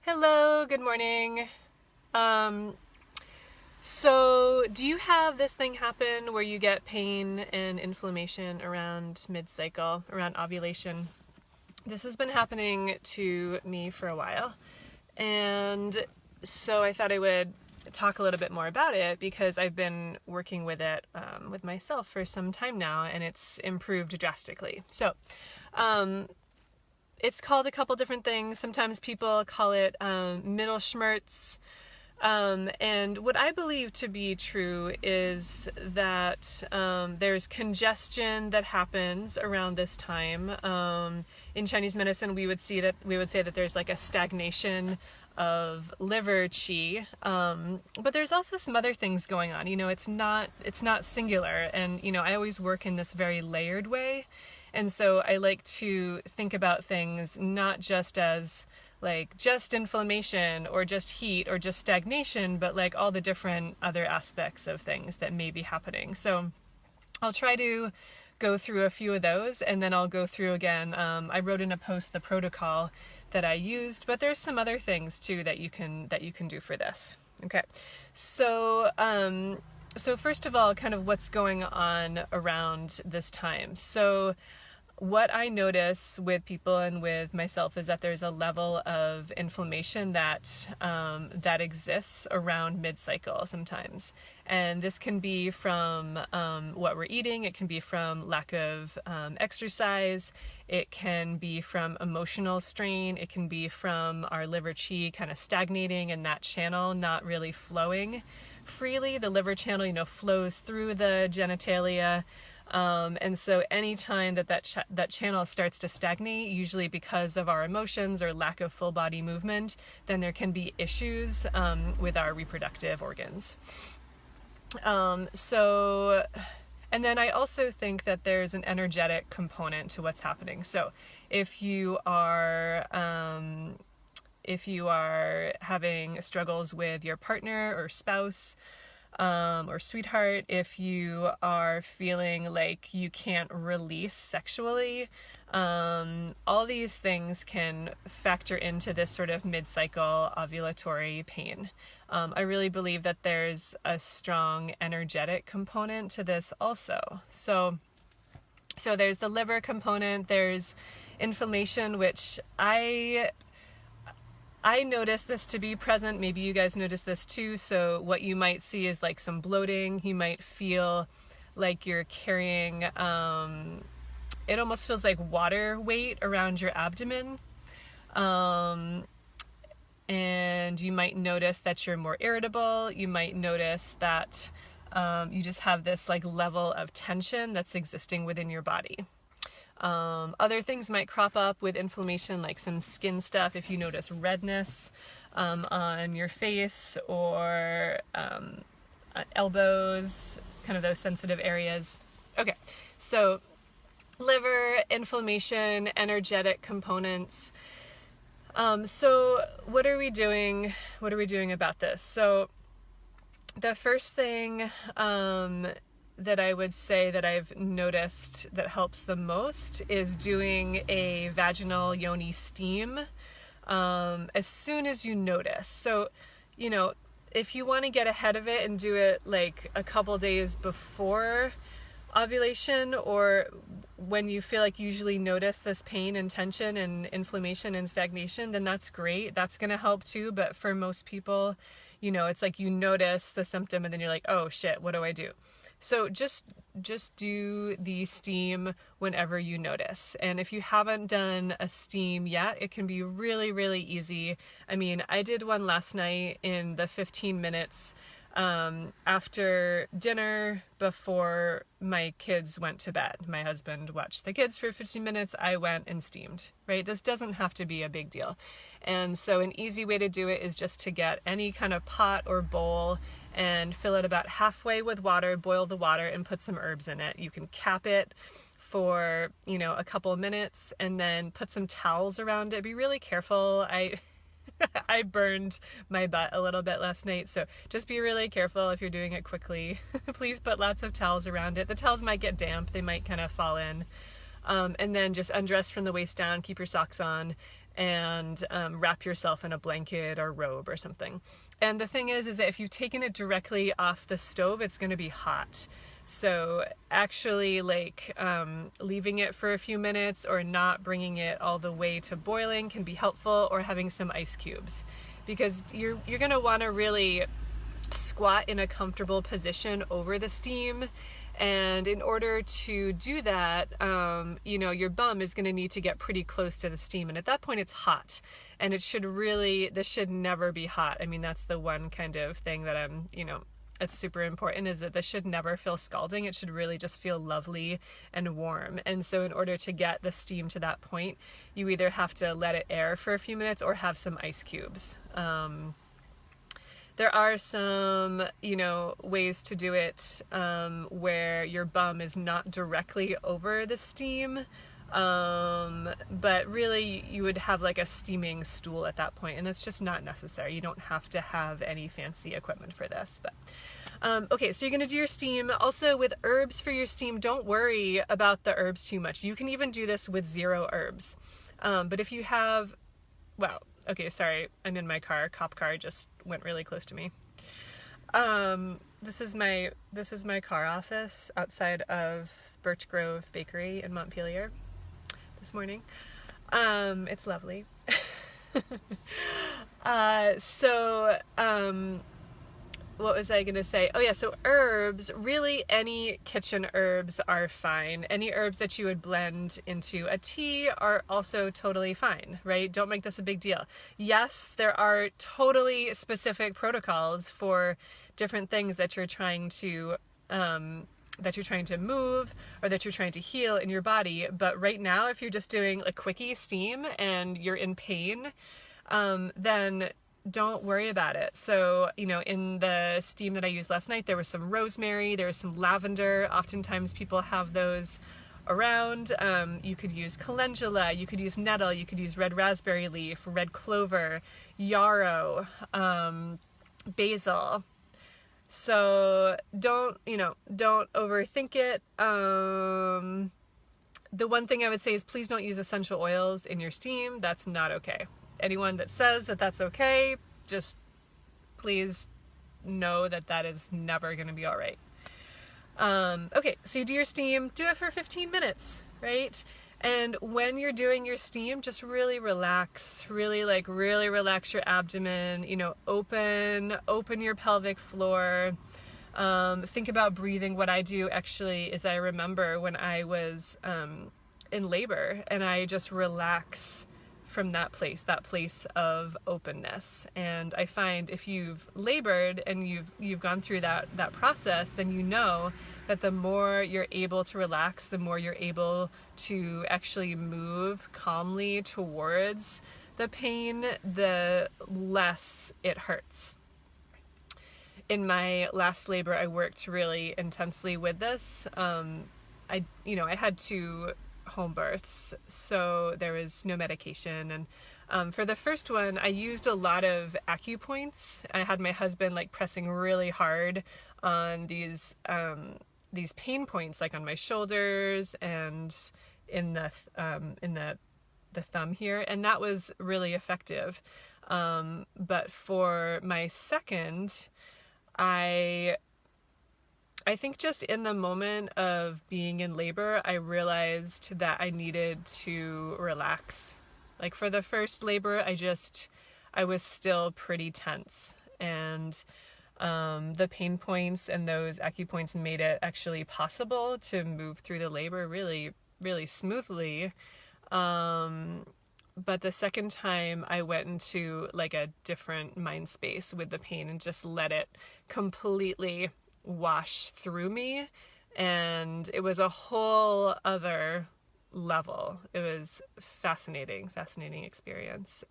Hello, good morning. Um, so do you have this thing happen where you get pain and inflammation around mid-cycle, around ovulation? This has been happening to me for a while. And so I thought I would talk a little bit more about it because I've been working with it with myself for some time now, and it's improved drastically. So, it's called a couple different things. Sometimes people call it middle schmerz. And what I believe to be true is that there's congestion that happens around this time. In Chinese medicine, we would say that there's like a stagnation of liver qi, but there's also some other things going on. It's not singular, and I always work in this very layered way, and so I like to think about things not just as like just inflammation or just heat or just stagnation, but like all the different other aspects of things that may be happening. So I'll try to go through a few of those, and then I'll go through again. I wrote in a post the protocol that I used, but there's some other things too that you can do for this. Okay, so first of all, kind of what's going on around this time. So what I notice with people and with myself is that there's a level of inflammation that exists around mid-cycle sometimes. And this can be from what we're eating, it can be from lack of exercise, it can be from emotional strain, it can be from our liver qi kind of stagnating and that channel not really flowing freely. The liver channel, flows through the genitalia. And so anytime that channel starts to stagnate, usually because of our emotions or lack of full body movement, then there can be issues with our reproductive organs. And then I also think that there's an energetic component to what's happening. So if you are having struggles with your partner or spouse, or sweetheart, if you are feeling like you can't release sexually, all these things can factor into this sort of mid-cycle ovulatory pain. I really believe that there's a strong energetic component to this also. So there's the liver component, there's inflammation, which I notice this to be present. Maybe you guys notice this too. So what you might see is like some bloating. You might feel like you're carrying, it almost feels like water weight around your abdomen. And you might notice that you're more irritable. You might notice that you just have this like level of tension that's existing within your body. Other things might crop up with inflammation, like some skin stuff. If you notice redness on your face or elbows, kind of those sensitive areas. Okay, so liver, inflammation, energetic components. So what are we doing? What are we doing about this? So the first thing that I would say that I've noticed that helps the most is doing a vaginal yoni steam as soon as you notice. So, if you want to get ahead of it and do it like a couple days before ovulation, or when you feel like you usually notice this pain and tension and inflammation and stagnation, then that's great. That's going to help too. But for most people, it's like you notice the symptom and then you're like, oh shit, what do I do? So just do the steam whenever you notice. And if you haven't done a steam yet, it can be really, really easy. I mean, I did one last night in the 15 minutes after dinner before my kids went to bed. My husband watched the kids for 15 minutes. I went and steamed, right? This doesn't have to be a big deal. And so an easy way to do it is just to get any kind of pot or bowl and fill it about halfway with water, boil the water, and put some herbs in it. You can cap it for, a couple of minutes and then put some towels around it. Be really careful. I burned my butt a little bit last night, so just be really careful if you're doing it quickly. Please put lots of towels around it. The towels might get damp. They might kind of fall in. And then just undress from the waist down, keep your socks on, and wrap yourself in a blanket or robe or something. And the thing is that if you've taken it directly off the stove, it's going to be hot. So actually leaving it for a few minutes or not bringing it all the way to boiling can be helpful, or having some ice cubes, because you're going to want to really squat in a comfortable position over the steam. And in order to do that, your bum is going to need to get pretty close to the steam. And at that point, it's hot. And this should never be hot. I mean, that's the one kind of thing that it's super important, is that this should never feel scalding. It should really just feel lovely and warm. And so in order to get the steam to that point, you either have to let it air for a few minutes or have some ice cubes. There are some, ways to do it where your bum is not directly over the steam, but really you would have like a steaming stool at that point, and that's just not necessary. You don't have to have any fancy equipment for this. But okay, so you're going to do your steam. Also, with herbs for your steam, don't worry about the herbs too much. You can even do this with 0 herbs. But if you have, okay, sorry, I'm in my car. Cop car just went really close to me. This is my car office outside of Birch Grove Bakery in Montpelier this morning. It's lovely. What was I going to say? Oh yeah, so herbs, really any kitchen herbs are fine. Any herbs that you would blend into a tea are also totally fine, right? Don't make this a big deal. Yes, there are totally specific protocols for different things that you're trying to move or that you're trying to heal in your body. But right now, if you're just doing a quickie steam and you're in pain, then don't worry about it. So, in the steam that I used last night, there was some rosemary, there was some lavender. Oftentimes people have those around. You could use calendula, you could use nettle, you could use red raspberry leaf, red clover, yarrow, basil. So don't overthink it. The one thing I would say is please don't use essential oils in your steam. That's not okay. Anyone that says that that's okay, just please know that that is never going to be all right. Okay, so you do your steam, do it for 15 minutes, right? And when you're doing your steam, just really relax, really relax your abdomen, open your pelvic floor. Think about breathing. What I do actually is I remember when I was in labor, and I just relax from that place of openness. And I find if you've labored and you've gone through that process, then you know that the more you're able to relax, the more you're able to actually move calmly towards the pain, the less it hurts. In my last labor, I worked really intensely with this. I had 2 home births, so there was no medication, and for the first one I used a lot of acupoints. I had my husband pressing really hard on these pain points, on my shoulders and in the thumb here, and that was really effective. But for my second, I think just in the moment of being in labor, I realized that I needed to relax. For the first labor, I was still pretty tense, and the pain points and those acupoints made it actually possible to move through the labor really, really smoothly. But the second time I went into a different mind space with the pain and just let it completely wash through me, and it was a whole other level. It was fascinating experience.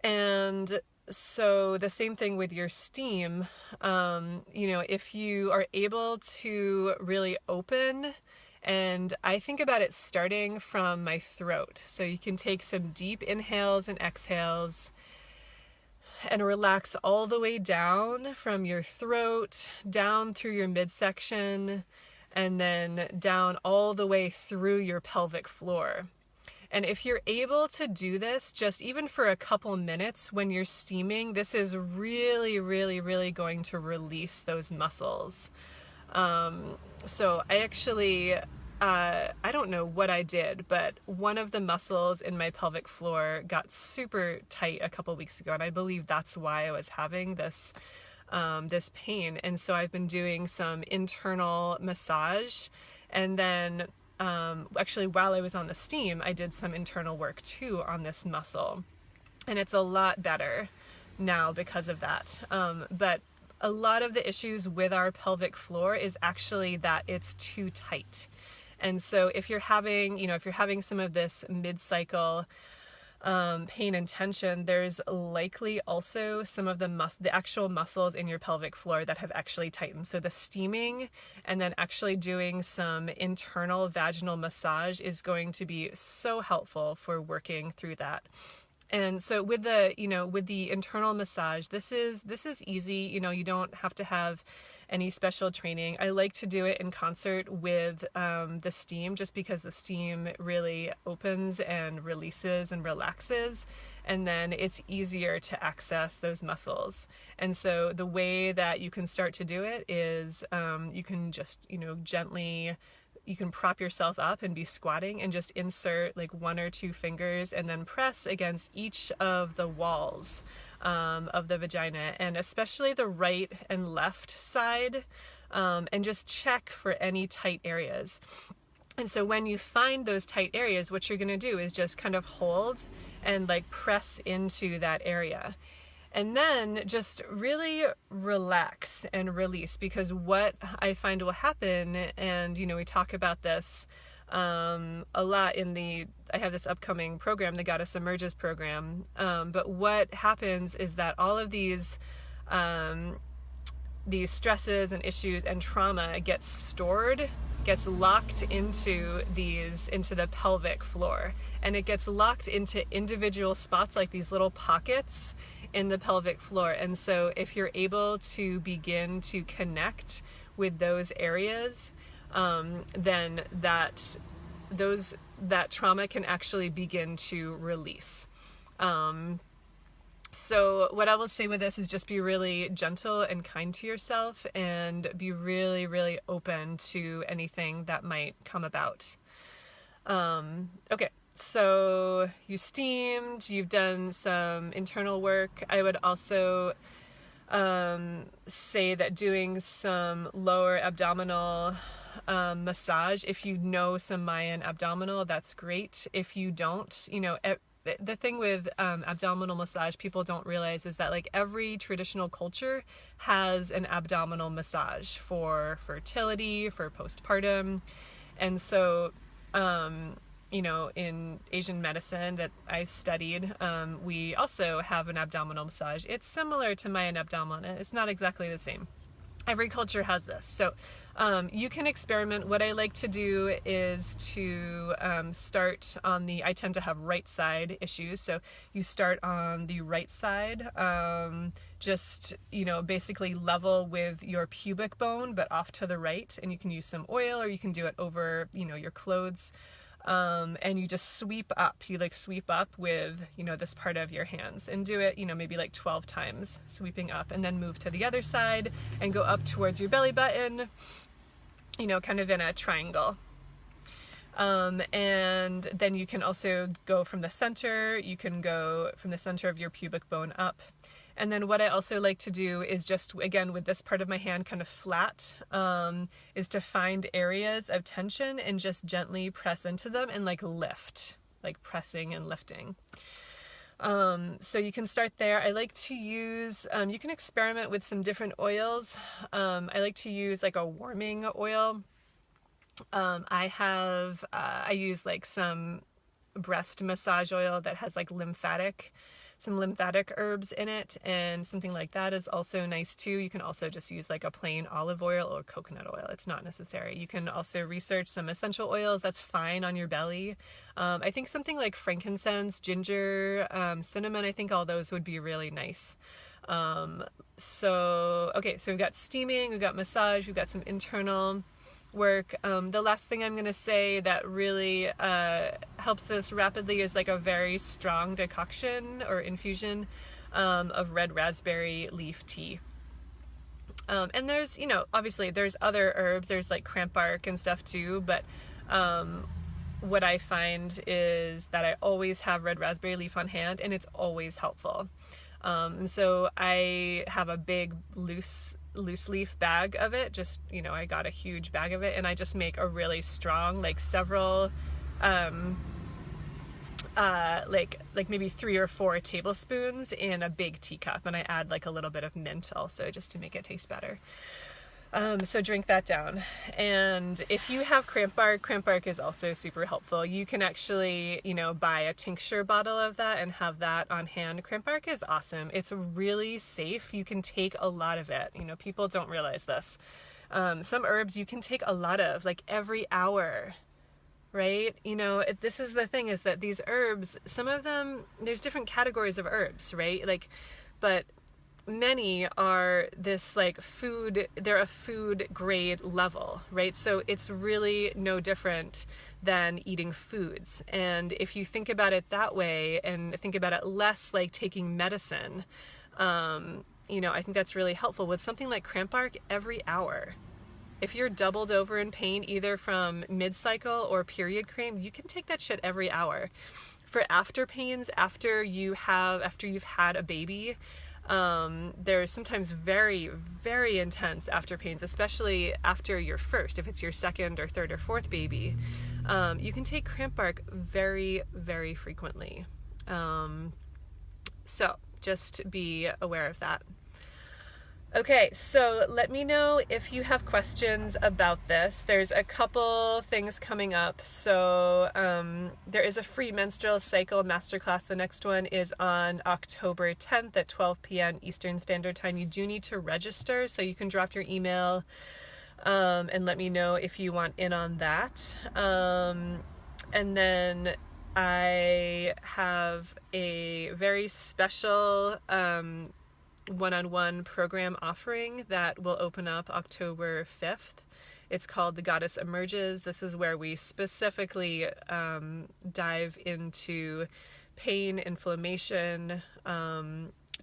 And so the same thing with your steam. If you are able to really open, and I think about it starting from my throat, so you can take some deep inhales and exhales and relax all the way down from your throat, down through your midsection, and then down all the way through your pelvic floor. And if you're able to do this just even for a couple minutes when you're steaming, this is really, really, really going to release those muscles. So I actually, I don't know what I did, but one of the muscles in my pelvic floor got super tight a couple weeks ago, and I believe that's why I was having this this pain. And so I've been doing some internal massage, and then actually while I was on the steam, I did some internal work too on this muscle, and it's a lot better now because of that. But a lot of the issues with our pelvic floor is actually that it's too tight. And so if you're having, if you're having some of this mid-cycle pain and tension, there's likely also some of the actual muscles in your pelvic floor that have actually tightened. So the steaming and then actually doing some internal vaginal massage is going to be so helpful for working through that. And so with the internal massage, this is easy. You don't have to have any special training. I like to do it in concert with the steam, just because the steam really opens and releases and relaxes, and then it's easier to access those muscles. And so the way that you can start to do it is you can just gently, you can prop yourself up and be squatting and just insert like 1 or 2 fingers and then press against each of the walls of the vagina, and especially the right and left side, and just check for any tight areas. And so when you find those tight areas, what you're going to do is just kind of hold and like press into that area. And then just really relax and release, because what I find will happen, and we talk about this a lot I have this upcoming program, the Goddess Emerges program, but what happens is that all of these stresses and issues and trauma gets locked into the pelvic floor, and it gets locked into individual spots, like these little pockets in the pelvic floor. And so if you're able to begin to connect with those areas, then that trauma can actually begin to release. So what I will say with this is just be really gentle and kind to yourself, and be really, really open to anything that might come about. Okay. So you steamed, you've done some internal work. I would also say that doing some lower abdominal massage, if you know some Mayan abdominal, that's great. If you don't, the thing with abdominal massage people don't realize is that like every traditional culture has an abdominal massage for fertility, for postpartum. And so in Asian medicine that I studied, we also have an abdominal massage. It's similar to Mayan abdominal. It's not exactly the same. Every culture has this. So you can experiment. What I like to do is to start on I tend to have right side issues. So you start on the right side, just, basically level with your pubic bone, but off to the right. And you can use some oil, or you can do it over, your clothes. And you just sweep up. You sweep up with, this part of your hands, and do it, maybe 12 times, sweeping up, and then move to the other side and go up towards your belly button, kind of in a triangle. And then you can also go from the center. You can go from the center of your pubic bone up. And then what I also like to do is just, again, with this part of my hand kind of flat, is to find areas of tension and just gently press into them and lift, pressing and lifting. So you can start there. I like to use, you can experiment with some different oils. I like to use a warming oil. I use some breast massage oil that has some lymphatic herbs in it, and something like that is also nice too. You can also just use a plain olive oil or coconut oil. It's not necessary. You can also research some essential oils. That's fine on your belly. I think something like frankincense, ginger, cinnamon, I think all those would be really nice. So we've got steaming, we've got massage, we've got some internal work. The last thing I'm going to say that really helps this rapidly is like a very strong decoction or infusion of red raspberry leaf tea. And there's, obviously there's other herbs, there's like cramp bark and stuff too, but what I find is that I always have red raspberry leaf on hand, and it's always helpful. And so I have a big loose leaf bag of it. Just, I got a huge bag of it, and I just make a really strong, like several, like maybe 3 or 4 tablespoons in a big teacup. And I add like a little bit of mint also, just to make it taste better. So drink that down. And if you have cramp bark is also super helpful. You can actually, buy a tincture bottle of that and have that on hand. Cramp bark is awesome. It's really safe. You can take a lot of it. People don't realize this. Some herbs you can take a lot of, like every hour, right? This is the thing, is that these herbs, some of them, there's different categories of herbs, right? But many are this like food, they're a food grade level, right? So it's really no different than eating foods. And if you think about it that way and think about it less like taking medicine, I think that's really helpful. With something like cramp bark, every hour. If you're doubled over in pain, either from mid-cycle or period cramp, you can take that shit every hour. For after pains, after you've had a baby, there's sometimes very, very intense after pains, especially after your first. If it's your second or third or fourth baby, you can take cramp bark very, very frequently. So just be aware of that. Okay, so let me know if you have questions about this. There's a couple things coming up. So there is a free menstrual cycle masterclass. The next one is on October 10th at 12 p.m. Eastern Standard Time. You do need to register, so you can drop your email and let me know if you want in on that. And then I have a very special one-on-one program offering that will open up October 5th. It's called The Goddess Emerges. This is where we specifically dive into pain, inflammation,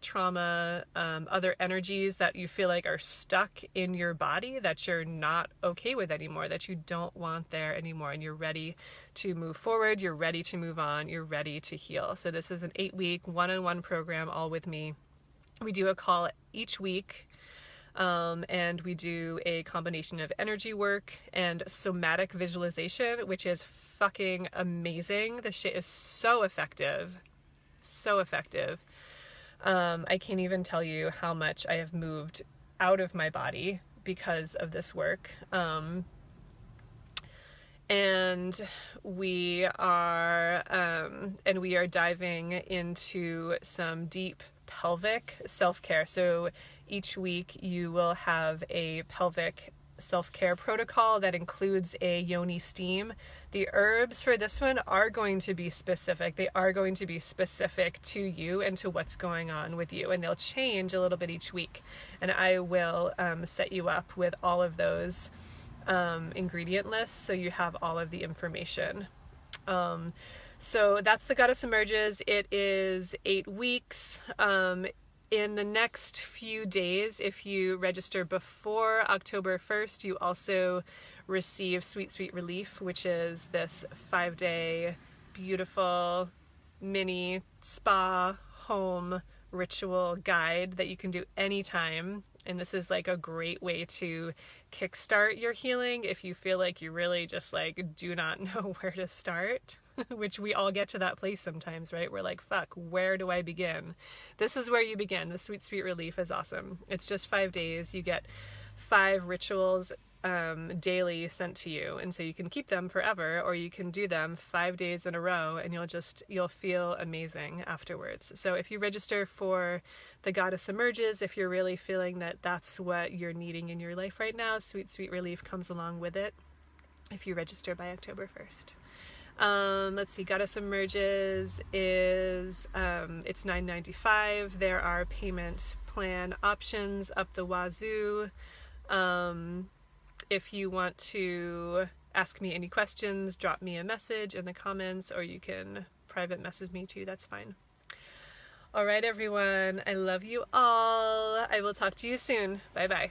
trauma, other energies that you feel like are stuck in your body that you're not okay with anymore, that you don't want there anymore, and you're ready to move forward, you're ready to move on, you're ready to heal. So this is an 8-week one-on-one program, all with me. We do a call each week, and we do a combination of energy work and somatic visualization, which is fucking amazing. This shit is so effective. So effective. I can't even tell you how much I have moved out of my body because of this work. And we are diving into some deep pelvic self-care. So each week you will have a pelvic self-care protocol that includes a yoni steam. The herbs for this one are going to be specific. They are going to be specific to you and to what's going on with you, and they'll change a little bit each week. And I will set you up with all of those ingredient lists so you have all of the information. So that's The Goddess Emerges. It is 8 weeks. In the next few days, if you register before October 1st, you also receive Sweet Sweet Relief, which is this 5-day beautiful mini spa home ritual guide that you can do anytime. And this is like a great way to kickstart your healing if you feel like you really just like do not know where to start, which we all get to that place sometimes, right? We're like, fuck, where do I begin? This is where you begin. The Sweet Sweet Relief is awesome. It's just 5 days. You get 5 rituals daily sent to you, and so you can keep them forever, or you can do them 5 days in a row, and you'll feel amazing afterwards. So if you register for The Goddess Emerges, if you're really feeling that that's what you're needing in your life right now, Sweet Sweet Relief comes along with it if you register by October 1st. Let's see, Goddess Emerges is it's $9.95. There are payment plan options up the wazoo. If you want to ask me any questions, drop me a message in the comments, or you can private message me too, that's fine. All right, everyone, I love you all. I will talk to you soon. Bye-bye.